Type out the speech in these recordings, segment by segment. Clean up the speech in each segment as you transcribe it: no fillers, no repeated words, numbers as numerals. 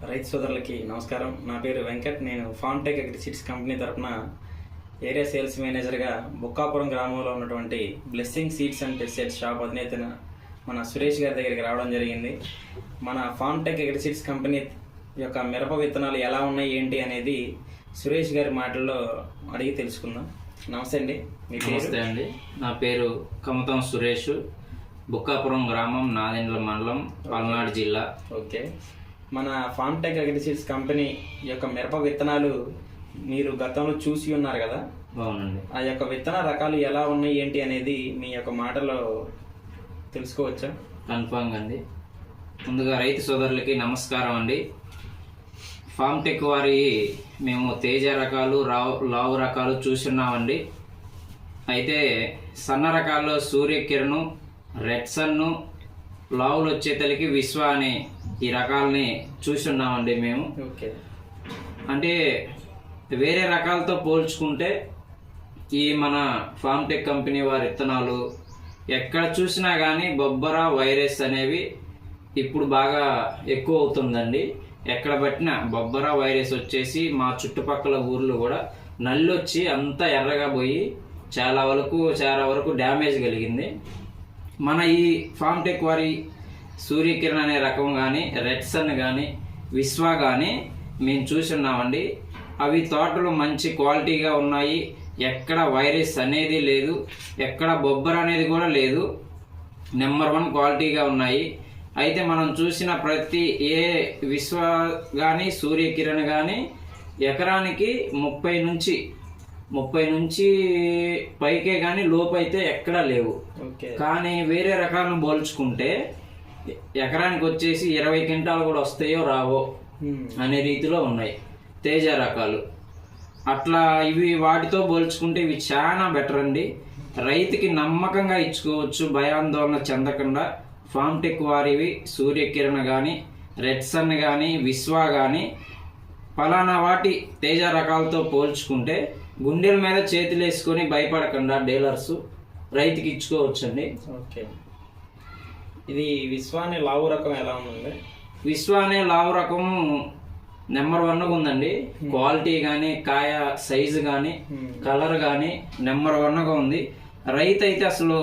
రైతు సోదరులకి నమస్కారం. నా పేరు వెంకట్. నేను ఫార్మ్టెక్ అగ్రిసీడ్స్ కంపెనీ తరఫున ఏరియా సేల్స్ మేనేజర్గా బొక్కాపురం గ్రామంలో ఉన్నటువంటి blessing seeds and pesticides shop అధినేత మన సురేష్ గారి దగ్గరికి రావడం జరిగింది. మన ఫార్మ్టెక్ అగ్రిసీడ్స్ కంపెనీ యొక్క మిరప విత్తనాలు ఎలా ఉన్నాయి ఏంటి అనేది సురేష్ గారి మాటల్లో అడిగి తెలుసుకుందాం. నమస్తే అండి. మీ పేరు? నమస్తే అండి, నా పేరు కమతం సురేష్, బొక్కాపురం గ్రామం, నాదెండ్ల మండలం, పల్నాడు జిల్లా. ఓకే. మన ఫార్మ్టెక్ అగ్రిసీడ్స్ కంపెనీ యొక్క మిరప విత్తనాలు మీరు గతంలో చూసి ఉన్నారు కదా? అవునండి. ఆ యొక్క విత్తన రకాలు ఎలా ఉన్నాయి ఏంటి అనేది మీ యొక్క మాటలో తెలుసుకోవచ్చా? కన్ఫామ్ అండి. ముందుగా రైతు సోదరులకి నమస్కారం అండి. ఫార్మ్టెక్ వారి మేము తేజ రకాలు, లావు రకాలు చూస్తున్నామండి. అయితే సన్న రకాల్లో సూర్యకిరణ్, రెడ్ సన్ను, లావులు వచ్చేతలకి విశ్వ అనే ఈ రకాలని చూస్తున్నామండి మేము. ఓకే. అంటే వేరే రకాలతో పోల్చుకుంటే ఈ మన ఫార్మ్టెక్ కంపెనీ వారి విత్తనాలు ఎక్కడ చూసినా కానీ బొబ్బర వైరస్ అనేవి ఇప్పుడు బాగా ఎక్కువ అవుతుందండి. ఎక్కడ పట్టినా బొబ్బర వైరస్ వచ్చేసి మా చుట్టుపక్కల ఊర్లు కూడా నల్లొచ్చి అంతా ఎర్రగా పోయి చాలా వరకు డ్యామేజ్ కలిగింది. మన ఈ ఫార్మ్టెక్ వారి సూర్యకిరణ్ అనే రకం కానీ, రెడ్ సన్ కానీ, విశ్వ కానీ మేము చూస్తున్నామండి. అవి తోటలు మంచి క్వాలిటీగా ఉన్నాయి. ఎక్కడ వైరస్ అనేది లేదు, ఎక్కడ బొబ్బర అనేది కూడా లేదు. నెంబర్ 1 క్వాలిటీగా ఉన్నాయి. అయితే మనం చూసిన ప్రతి ఏ విశ్వ కానీ, సూర్యకిరణ్ కానీ ఎకరానికి 30 నుంచి పైకే కానీ లోపు అయితే ఎక్కడా లేవు. కానీ వేరే రకాలను పోల్చుకుంటే ఎకరానికి వచ్చేసి 20 క్వింటాలు కూడా వస్తాయో రావో అనే రీతిలో ఉన్నాయి తేజ రకాలు. అట్లా ఇవి వాటితో పోల్చుకుంటే ఇవి చాలా బెటర్ అండి. రైతుకి నమ్మకంగా ఇచ్చుకోవచ్చు, భయాందోళన చెందకుండా. ఫార్మ్టెక్ వారివి సూర్యకిరణ్ కానీ, రెడ్ సన్ కానీ, విశ్వ కానీ ఫలానా వాటి తేజ రకాలతో పోల్చుకుంటే గుండెల మీద చేతులు వేసుకొని భయపడకుండా డీలర్స్ రైతుకి ఇచ్చుకోవచ్చండి. ఓకే. ఇది విశ్వ అనే లావు రకం ఎలా ఉందండి? విశ్వ అనే లావు రకం నెంబర్ 1 ఉందండి. క్వాలిటీ కానీ, కాయ సైజు కానీ, కలర్ కానీ నెంబర్ 1గా ఉంది. రైతు అయితే అసలు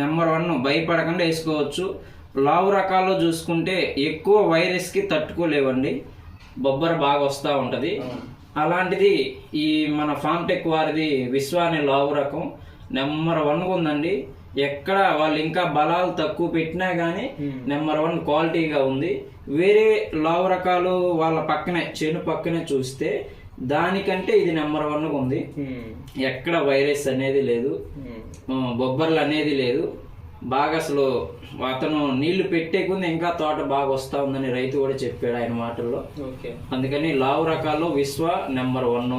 నెంబర్ 1 భయపడకుండా వేసుకోవచ్చు. లావు రకాల్లో చూసుకుంటే ఎక్కువ వైరస్కి తట్టుకోలేవండి, బొబ్బర బాగా వస్తూ ఉంటుంది. అలాంటిది ఈ మన ఫార్మ్టెక్ వారిది విశ్వ అనే లావు రకం నెంబర్ 1 ఉందండి. ఎక్కడ వాళ్ళు ఇంకా బలాలు తక్కువ పెట్టినా కానీ నెంబర్ 1 క్వాలిటీగా ఉంది. వేరే లావు రకాలు వాళ్ళ చేను పక్కనే చూస్తే దానికంటే ఇది నెంబర్ 1 ఉంది. ఎక్కడ వైరస్ అనేది లేదు, బొబ్బర్లు అనేది లేదు. బాగా అసలు అతను నీళ్లు పెట్టే కొంది ఇంకా తోట బాగా వస్తా ఉందని రైతు కూడా చెప్పాడు ఆయన మాటల్లో. అందుకని లావు రకాల్లో విశ్వ నెంబర్ 1,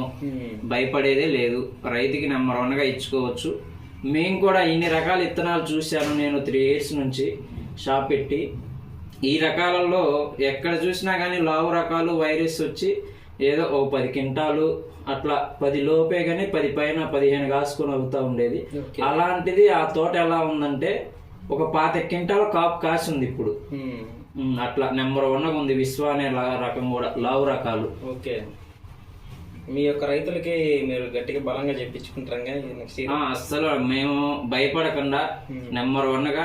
భయపడేదే లేదు. రైతుకి నెంబర్ 1గా ఇచ్చుకోవచ్చు. మేము కూడా ఇన్ని రకాల విత్తనాలు చూశాను. నేను 3 years నుంచి షాప్ పెట్టి ఈ రకాలలో ఎక్కడ చూసినా కానీ లావు రకాలు వైరస్ వచ్చి ఏదో ఓ 10 క్వింటాలు అట్లా 10 లోపే కానీ 10 పైన 15 కాసుకొని అవుతా ఉండేది. అలాంటిది ఆ తోట ఎలా ఉందంటే ఒక 25 క్వింటాలు కాపు కాసి ఉంది ఇప్పుడు. అట్లా నెంబర్ 1గా ఉంది విశ్వ అనే రకం కూడా లావు రకాలు. ఓకే. మీ యొక్క రైతులకి మీరు గట్టిగా బలంగా చెప్పించుకుంటారా? అస్సలు మేము భయపడకుండా నెంబర్ 1గా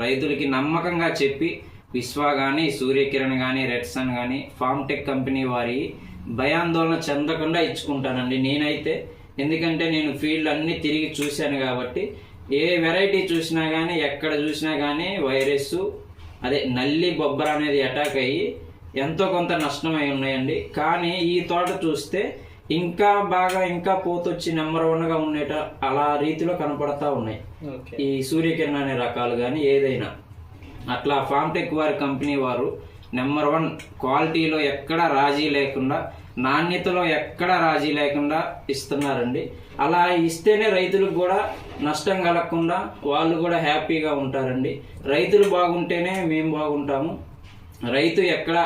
రైతులకి నమ్మకంగా చెప్పి విశ్వ కానీ, సూర్యకిరణ్ కానీ, రెడ్ సన్ కానీ ఫార్మ్టెక్ కంపెనీ వారి భయాందోళన చెందకుండా ఇచ్చుకుంటానండి నేనైతే. ఎందుకంటే నేను ఫీల్డ్ అన్ని తిరిగి చూశాను కాబట్టి ఏ వెరైటీ చూసినా కానీ, ఎక్కడ చూసినా కానీ వైరస్ అదే నల్లి బొబ్బర అనేది అటాక్ అయ్యి ఎంతో కొంత నష్టమై ఉన్నాయండి. కానీ ఈ తోట చూస్తే ఇంకా పోతొచ్చి నెంబర్ 1గా ఉండేట అలా రీతిలో కనపడతా ఉన్నాయి ఈ సూర్యకిరణ్ అనే రకాలు కానీ ఏదైనా. అట్లా ఫార్మ్టెక్ వారి కంపెనీ వారు నెంబర్ 1 క్వాలిటీలో ఎక్కడ రాజీ లేకుండా, నాణ్యతలో ఎక్కడ రాజీ లేకుండా ఇస్తున్నారండి. అలా ఇస్తేనే రైతులకు కూడా నష్టం కలగకుండా వాళ్ళు కూడా హ్యాపీగా ఉంటారండి. రైతులు బాగుంటేనే మేము బాగుంటాము. రైతు ఎక్కడ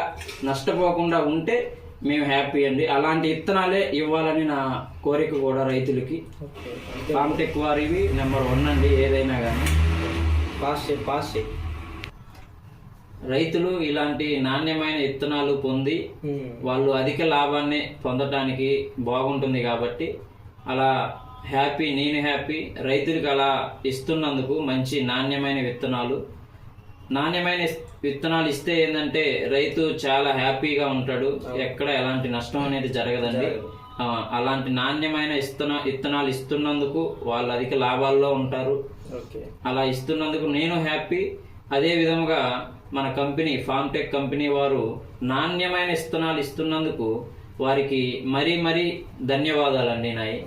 నష్టపోకుండా ఉంటే మేము హ్యాపీ అండి. అలాంటి విత్తనాలే ఇవ్వాలని నా కోరిక కూడా రైతులకి. ఫార్మ్టెక్ వారివి నెంబర్ 1 అండి ఏదైనా కానీ. పాస్ రైతులు ఇలాంటి నాణ్యమైన విత్తనాలు పొంది వాళ్ళు అధిక లాభాన్ని పొందటానికి బాగుంటుంది కాబట్టి అలా హ్యాపీ, నేను హ్యాపీ. రైతులకు అలా ఇస్తున్నందుకు మంచి నాణ్యమైన విత్తనాలు ఇస్తే ఏంటంటే రైతు చాలా హ్యాపీగా ఉంటాడు, ఎక్కడ ఎలాంటి నష్టం అనేది జరగదండి. అలాంటి నాణ్యమైన విత్తనాలు ఇస్తున్నందుకు వాళ్ళు అధిక లాభాల్లో ఉంటారు. అలా ఇస్తున్నందుకు నేను హ్యాపీ. అదే విధముగా మన కంపెనీ ఫార్మ్టెక్ కంపెనీ వారు నాణ్యమైన విత్తనాలు ఇస్తున్నందుకు వారికి మరీ ధన్యవాదాలండి నాయి.